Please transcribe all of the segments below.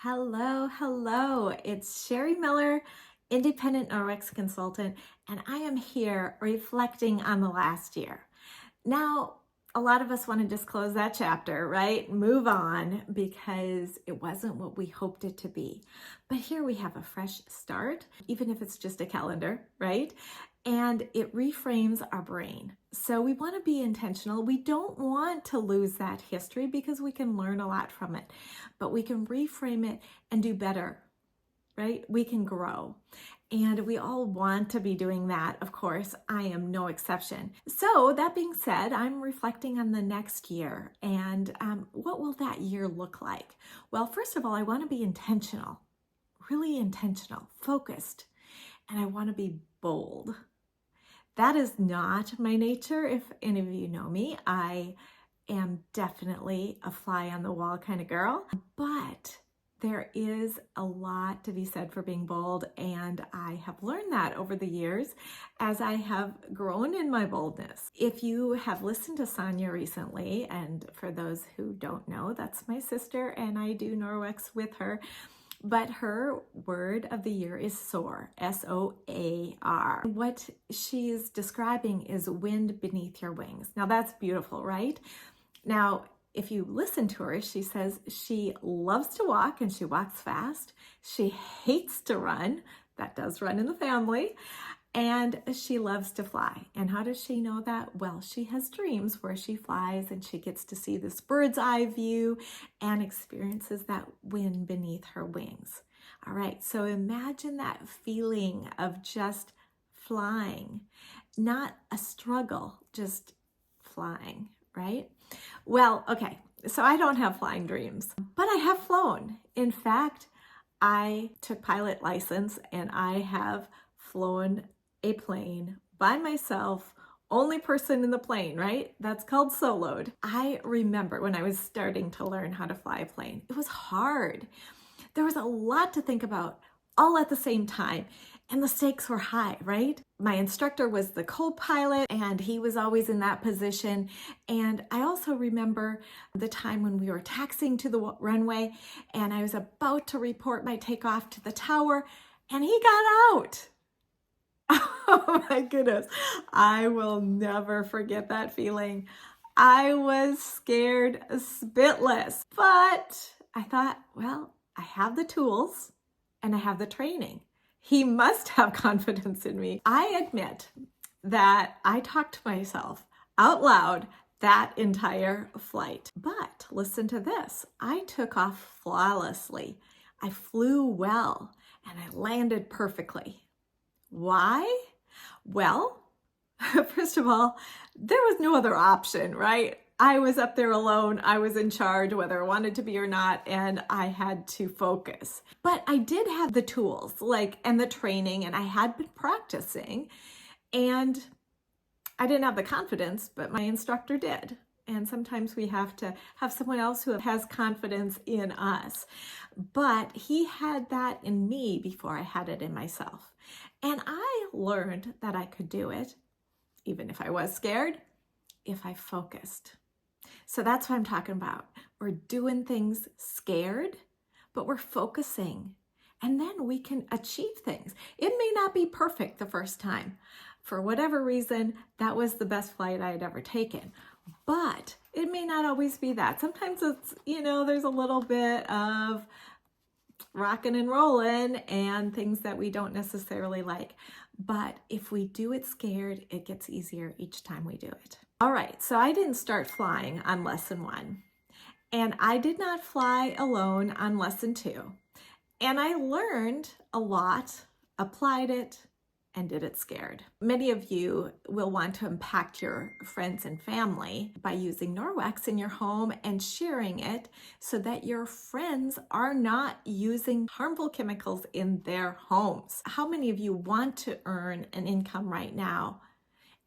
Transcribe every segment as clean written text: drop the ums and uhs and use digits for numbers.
Hello, hello. It's Sherry Miller, independent Norwex consultant, and I am here reflecting on the last year. Now, a lot of us want to just close that chapter, right? Move on because it wasn't what we hoped it to be. But here we have a fresh start, even if it's just a calendar, right? And it reframes our brain. So we want to be intentional. We don't want to lose that history because we can learn a lot from it, but we can reframe it and do better, right? We can grow. And we all want to be doing that, of course. I am no exception. So that being said, I'm reflecting on the next year and what will that year look like? Well, first of all, I want to be intentional, really intentional, focused, and I want to be bold. That is not my nature. If any of you know me, I am definitely a fly on the wall kind of girl, but there is a lot to be said for being bold, and I have learned that over the years as I have grown in my boldness. If you have listened to Sonia recently, and for those who don't know, that's my sister, and I do Norwex with her, but her word of the year is soar, S-O-A-R. What she's describing is wind beneath your wings. Now that's beautiful, right? Now, if you listen to her, she says she loves to walk and she walks fast. She hates to run. That does run in the family. And she loves to fly. And how does she know that? Well, she has dreams where she flies and she gets to see this bird's eye view and experiences that wind beneath her wings. All right, so imagine that feeling of just flying, not a struggle, just flying, right? Well, okay, so I don't have flying dreams, but I have flown. In fact, I took pilot license and I have flown a plane by myself, only person in the plane, right? That's called soloed. I remember when I was starting to learn how to fly a plane, it was hard. There was a lot to think about all at the same time. And the stakes were high, right? My instructor was the co-pilot and he was always in that position. And I also remember the time when we were taxiing to the runway and I was about to report my takeoff to the tower and he got out. Oh my goodness. I will never forget that feeling. I was scared spitless, but I thought, well, I have the tools and I have the training. He must have confidence in me. I admit that I talked to myself out loud that entire flight. But listen to this. I took off flawlessly. I flew well and I landed perfectly. Why? Well, first of all, there was no other option, right? I was up there alone. I was in charge, whether I wanted to be or not, and I had to focus. But I did have the tools, and the training, and I had been practicing, and I didn't have the confidence, but my instructor did. And sometimes we have to have someone else who has confidence in us. But he had that in me before I had it in myself. And I learned that I could do it, even if I was scared, if I focused. So that's what I'm talking about. We're doing things scared, but we're focusing. And then we can achieve things. It may not be perfect the first time. For whatever reason, that was the best flight I had ever taken. But it may not always be that. Sometimes it's, there's a little bit of rocking and rolling and things that we don't necessarily like. But if we do it scared, it gets easier each time we do it. All right, so I didn't start flying on lesson 1. And I did not fly alone on lesson 2. And I learned a lot, applied it, and did it scared. Many of you will want to impact your friends and family by using Norwex in your home and sharing it so that your friends are not using harmful chemicals in their homes. How many of you want to earn an income right now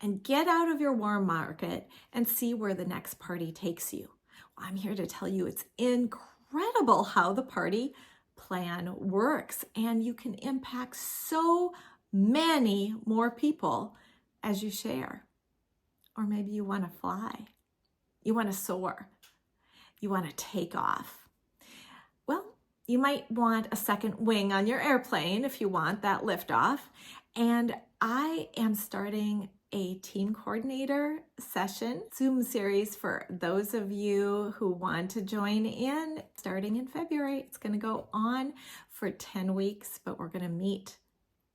and get out of your warm market and see where the next party takes you? Well, I'm here to tell you it's incredible how the party plan works, and you can impact so many more people as you share. Or maybe you want to fly. You want to soar. You want to take off. Well, You might want a second wing on your airplane if you want that liftoff. And I am starting a team coordinator session, Zoom series for those of you who want to join in starting in February. It's going to go on for 10 weeks, but we're going to meet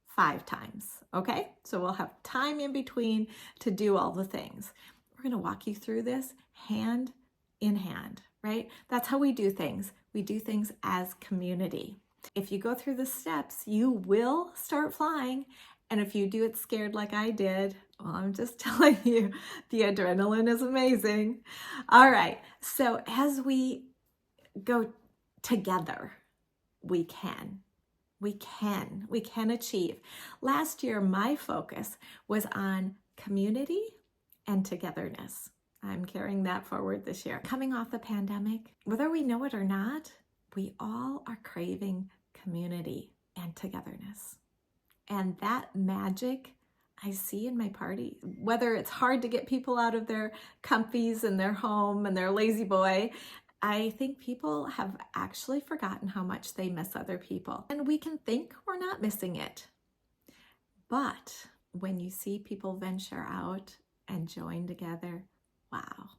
5 times. Okay, so we'll have time in between to do all the things. We're going to walk you through this hand in hand, right? That's how we do things. We do things as community. If you go through the steps, you will start flying. And if you do it scared like I did, well, I'm just telling you, the adrenaline is amazing. All right, so as we go together, we can achieve. Last year, my focus was on community and togetherness. I'm carrying that forward this year. Coming off the pandemic, whether we know it or not, we all are craving community and togetherness. And that magic I see in my party, whether it's hard to get people out of their comfies and their home and their lazy boy, I think people have actually forgotten how much they miss other people. And we can think we're not missing it. But when you see people venture out and join together, wow.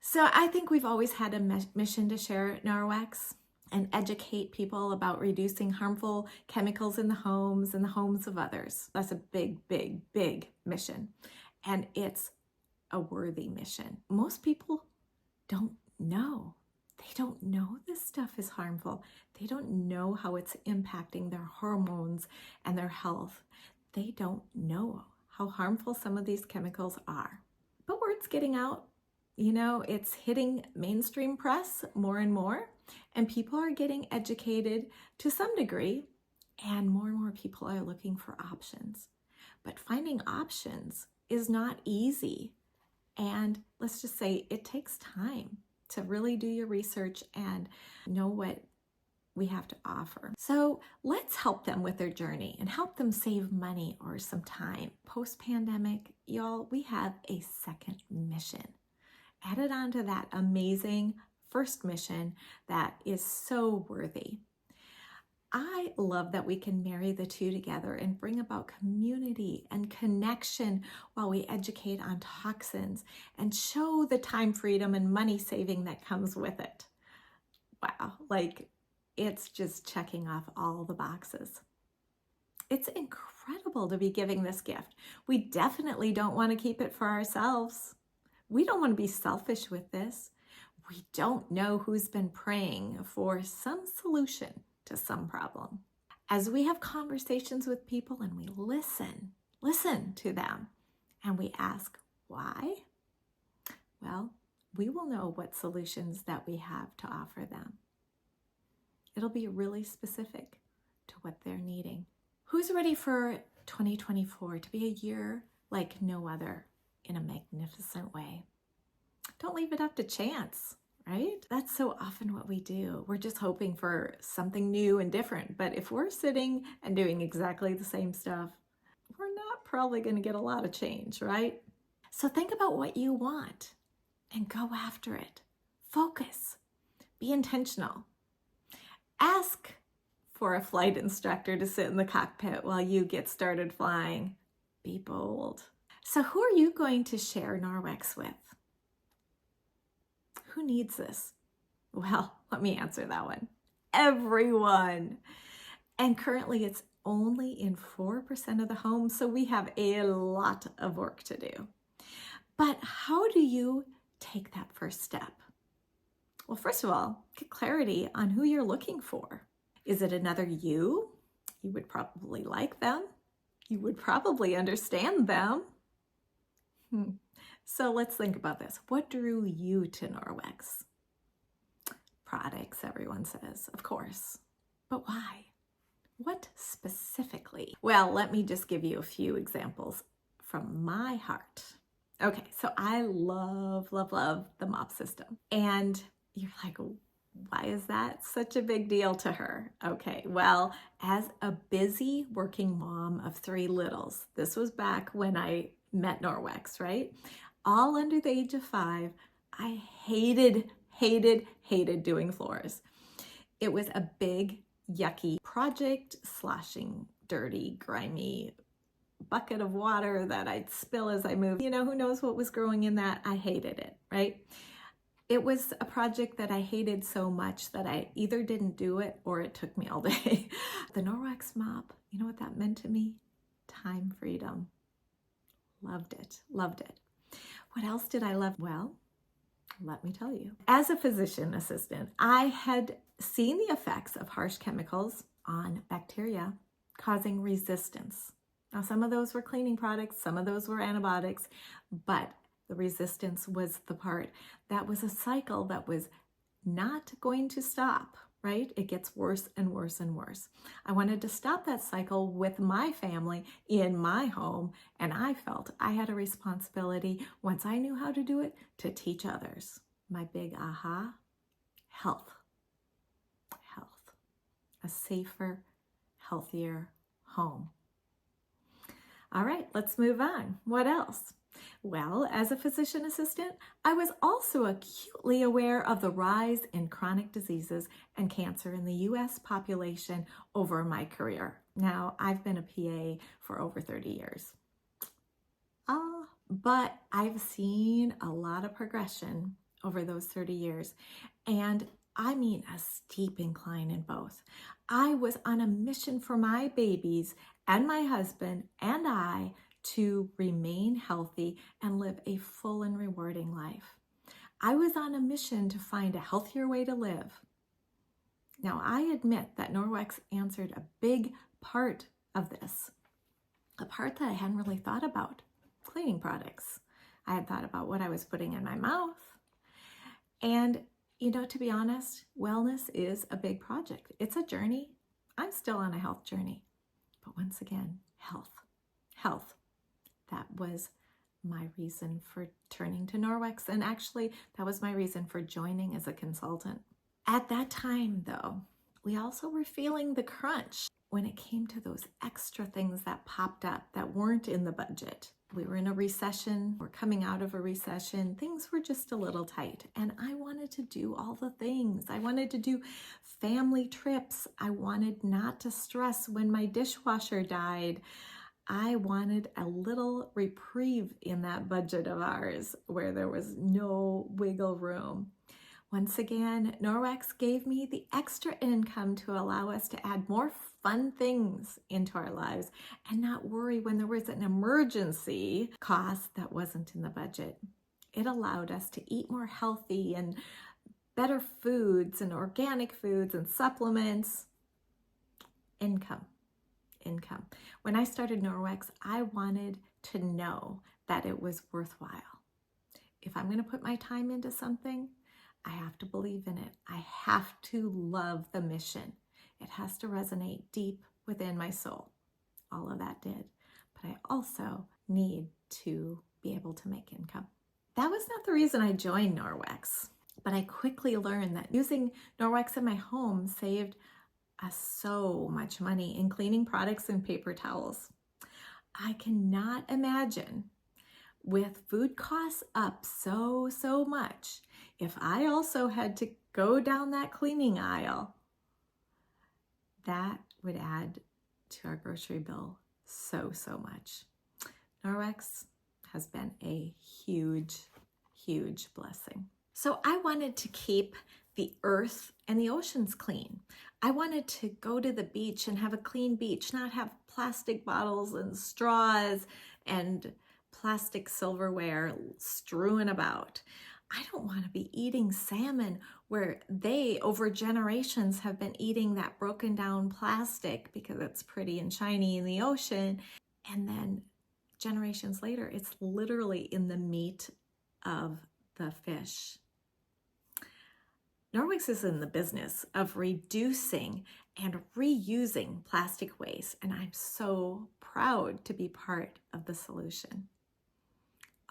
So I think we've always had a mission to share Norwex and educate people about reducing harmful chemicals in the homes and the homes of others. That's a big mission. And it's a worthy mission. Most people don't know. They don't know this stuff is harmful. They don't know how it's impacting their hormones and their health. They don't know how harmful some of these chemicals are. But word's getting out. You know, it's hitting mainstream press more and more, and people are getting educated to some degree, and more people are looking for options. But finding options is not easy. And let's just say it takes time to really do your research and know what we have to offer. So let's help them with their journey and help them save money or some time. Post-pandemic, y'all, we have a second mission added on to that amazing first mission that is so worthy. I love that we can marry the two together and bring about community and connection while we educate on toxins and show the time freedom and money saving that comes with it. Wow, like it's just checking off all the boxes. It's incredible to be giving this gift. We definitely don't want to keep it for ourselves. We don't want to be selfish with this. We don't know who's been praying for some solution to some problem. As we have conversations with people and we listen to them, and we ask why, well, we will know what solutions that we have to offer them. It'll be really specific to what they're needing. Who's ready for 2024 to be a year like no other in a magnificent way? Don't leave it up to chance, right? That's so often what we do. We're just hoping for something new and different. But if we're sitting and doing exactly the same stuff, we're not probably going to get a lot of change, right? So think about what you want and go after it. Focus. Be intentional. Ask for a flight instructor to sit in the cockpit while you get started flying. Be bold. So who are you going to share Norwex with? Who needs this? Well, let me answer that one. Everyone. And currently it's only in 4% of the homes, so we have a lot of work to do. But how do you take that first step? Well, first of all, get clarity on who you're looking for. Is it another you? You would probably like them. You would probably understand them. So let's think about this. What drew you to Norwex? Products, everyone says, of course. But why? What specifically? Well, let me just give you a few examples from my heart. Okay, so I love the mop system. And you're like, why is that such a big deal to her? Okay, well, as a busy working mom of 3 littles, this was back when I met Norwex, right? All under the age of 5, I hated doing floors. It was a big, yucky project, sloshing, dirty, grimy bucket of water that I'd spill as I moved. You know, who knows what was growing in that? I hated it, right? It was a project that I hated so much that I either didn't do it or it took me all day. The Norwex mop, you know what that meant to me? Time freedom. Loved it, loved it. What else did I love? Well, let me tell you. As a physician assistant, I had seen the effects of harsh chemicals on bacteria causing resistance. Now, some of those were cleaning products, some of those were antibiotics, but the resistance was the part that was a cycle that was not going to stop, right? It gets worse and worse and worse. I wanted to stop that cycle with my family in my home, and I felt I had a responsibility, once I knew how to do it, to teach others. My big aha, health. Health. A safer, healthier home. All right, let's move on. What else? Well, as a physician assistant, I was also acutely aware of the rise in chronic diseases and cancer in the U.S. population over my career. Now, I've been a PA for over 30 years. But I've seen a lot of progression over those 30 years, and I mean a steep incline in both. I was on a mission for my babies and my husband and I to remain healthy and live a full and rewarding life. I was on a mission to find a healthier way to live. Now, I admit that Norwex answered a big part of this, a part that I hadn't really thought about, cleaning products. I had thought about what I was putting in my mouth. And, you know, to be honest, wellness is a big project. It's a journey. I'm still on a health journey. But once again, health. That was my reason for turning to Norwex, and actually that was my reason for joining as a consultant. At that time, though, we also were feeling the crunch when it came to those extra things that popped up that weren't in the budget. We were in a recession, we're coming out of a recession, things were just a little tight, and I wanted to do all the things. I wanted to do family trips. I wanted not to stress when my dishwasher died. I wanted a little reprieve in that budget of ours where there was no wiggle room. Once again, Norwex gave me the extra income to allow us to add more fun things into our lives and not worry when there was an emergency cost that wasn't in the budget. It allowed us to eat more healthy and better foods and organic foods and supplements. Income. When I started Norwex, I wanted to know that it was worthwhile. If I'm going to put my time into something, I have to believe in it. I have to love the mission. It has to resonate deep within my soul. All of that did. But I also need to be able to make income. That was not the reason I joined Norwex, but I quickly learned that using Norwex in my home saved us so much money in cleaning products and paper towels. I cannot imagine, with food costs up so much, if I also had to go down that cleaning aisle. That would add to our grocery bill so much. Norwex has been a huge blessing. So I wanted to keep the earth and the oceans clean. I wanted to go to the beach and have a clean beach, not have plastic bottles and straws and plastic silverware strewn about. I don't want to be eating salmon where they, over generations, have been eating that broken down plastic because it's pretty and shiny in the ocean. And then generations later, it's literally in the meat of the fish. Norwex is in the business of reducing and reusing plastic waste, and I'm so proud to be part of the solution.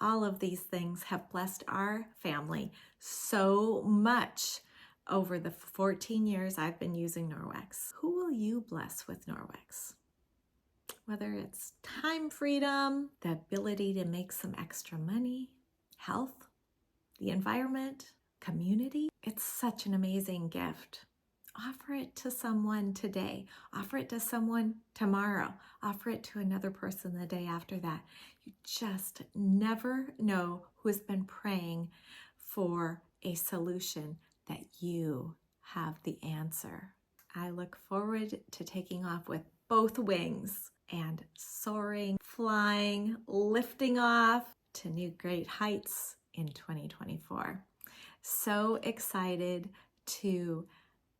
All of these things have blessed our family so much over the 14 years I've been using Norwex. Who will you bless with Norwex? Whether it's time freedom, the ability to make some extra money, health, the environment, community, it's such an amazing gift. offer it to someone today, offer it to someone tomorrow, offer it to another person the day after that. You just never know who has been praying for a solution that you have the answer. I look forward to taking off with both wings and soaring, flying, lifting off to new great heights in 2024. So excited to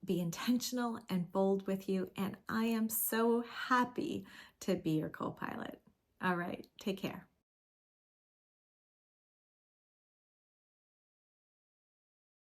be intentional and bold with you, and I am so happy to be your co-pilot. All right, take care.